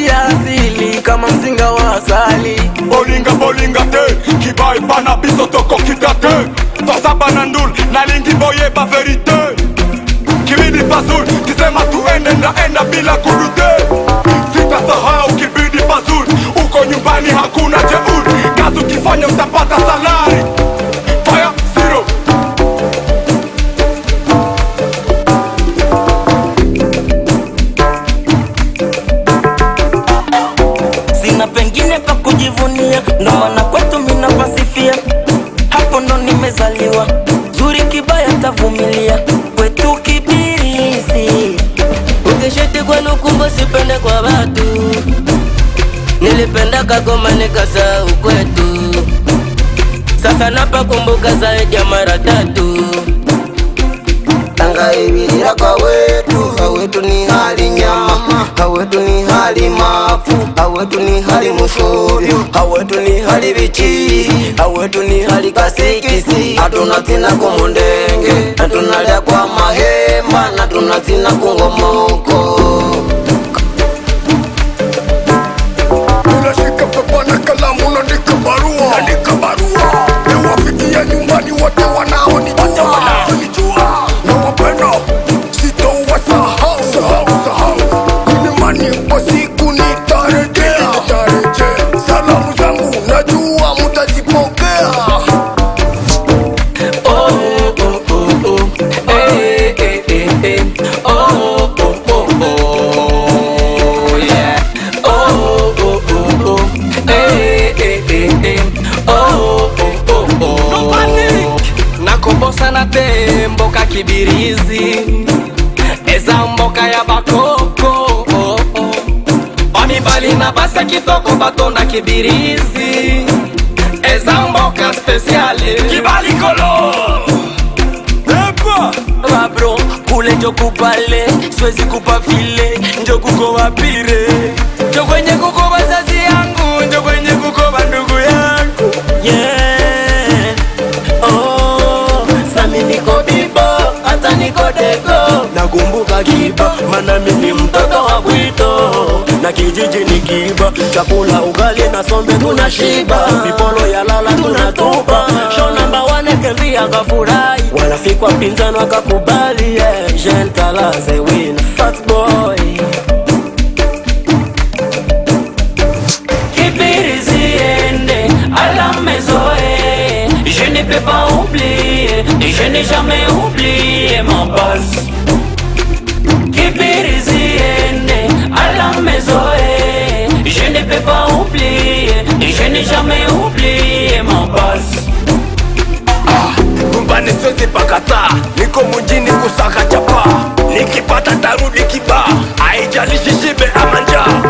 ya asili kama mzinga wa asali. Bolinga bolinga te, kibai pana biso toko kitate. Tosa banandul, na lingi boye ba verite. Kibidi pazul, kisema tuende naenda bila kurute. Sitasahau kibidi pazul, uko nyumbani hakuna jeuri. Kazi ukifanya utapata salari. Fire zero. Sina pengine pa kujivunia, ndo maana kwetu mina pasifia. Hapo ndo nimezaliwa, zuri kibaya tavumilia. Kwetu Kibirizi, ukisheti kwa lukumbo sipende kwa watu. Nilipenda Kagoma nikasahau kwetu, sasa napakumbuka zaidi ya mara 3. Tanga ibirira kwa wetu, hawetu ni hali nyama, hawetu ni hali mafu, hawetu ni hali mushubi, hawetu ni hali bichi, hawetu ni hali kasikisi. Hatuna tina kumundenge, hatuna lya kwa mahemba, hatuna tina kungomoko. Unashika pepa na kalamu unaandika barua, andika barua. Niwafikia nyumbani wote wanaonijua. Na wapenda sitowasahau, sahau. Nilimani kwa siku nitarejea. Salamu zangu najua mutazipokea. Nakobosa na temboka Kibirizi, eza mboka ya bakoko. Omibali na basa kitoko batonda Kibirizi, eza mboka speciale Kibali kolo. Babro, kule njo kupale, siwezi kupa file, njo kuko wapire. Njo kwenye kuko wazazi yangu, njo kwenye kuko bandugu yangu. Yeah, oh, sami niko bibo, hata niko dego. Nakumbuka Kiba, mana mimi mtoto wa Bwito. Na kijiji ni Kiba, chakula ugali na sombe tunashiba. Vipolo ya lala tunatupa, show number 1 kembia kafurahi. Wanafiki wapinzani wakakubali, yeah. Gentala the win, fat boy. Kibirizi ende, à la maison. Je ne peux pas oublier, et je n'ai jamais oublié ma base. Kibirizi ende, à la maison. Je ne peux pas oublier, et je n'ai jamais oublié ma base. Nyumbani siwezi pakata, niko mjini kusaka chapa. Nikipata tarudi Kiba, haijalishi shibe ama njaa.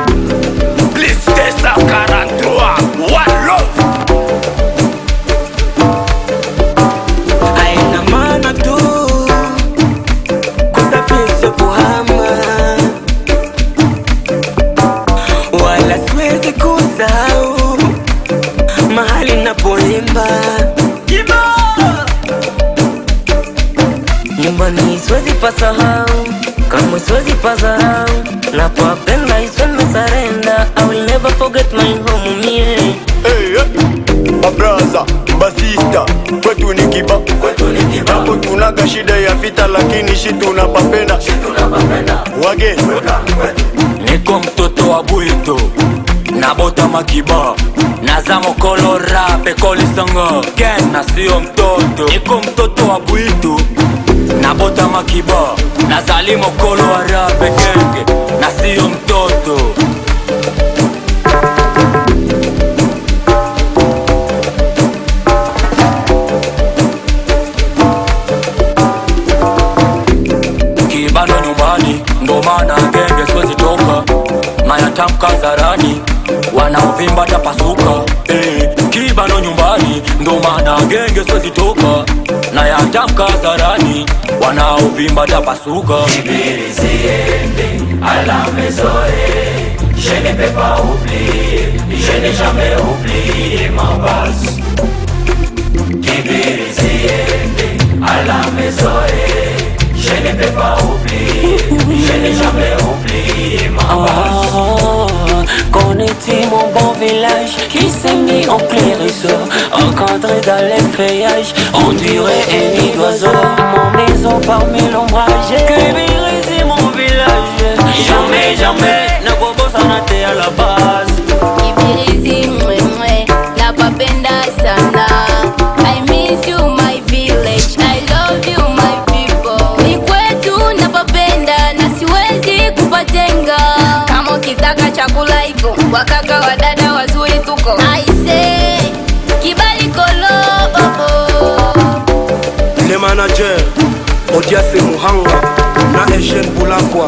Please tesa 43, one love. Haina maana tu kusafisha kuhama, wala siwezi kusahau mahali napoimba nyumbani, siwezi pasahau, kama siwezi pasahau. Napopenda is when me surrender, I will never forget my home, me. Hey, mabraza, mbasista, kwetu ni Kiba. Hapo tunaga shida ya vita, lakini shi tunapapenda. Wage Niko mtoto wa Bwito, nabota makiba, nazamo kolo rape koli sanga gen, na sio mtoto. Niko mtoto wa Bwito, nabota makiba, nazalimo kolo wa rape genge, na sio mtoto. Kibano nyumbani, ndo maana genge siwezi toka. Nayatamka zarani, wanaovimba tapasuka. Kibano nyumbani, ndo maana genge siwezi toka. Nayatamka zarani, wanaovimba tapasuka. Kibirizi ende, à la maison. Je ne peux pas oublier, je n'ai jamais oublié ma base. Kibirizi ende, à la maison. Je ne peux pas oublier, je n'ai jamais oublié ma base. en clairisseur, encadré dans les feuillages, on dirait un nid d'oiseau. Mon maison parmi l'ombrage, Kibirizi mon village. Jamais, jamais, ne kobosa na te à la base. Kibirizi mwe, na papenda sana. I miss you my village, I love you my people. Ni kwetu na papenda na siwezi kupatenga. Kama ukitaka chakula iko, wakaka wadada wazuri tuko. I say, Kibali Kolo, oh oh. Le manager Odiase Muhanga na Eugene Bulakwa.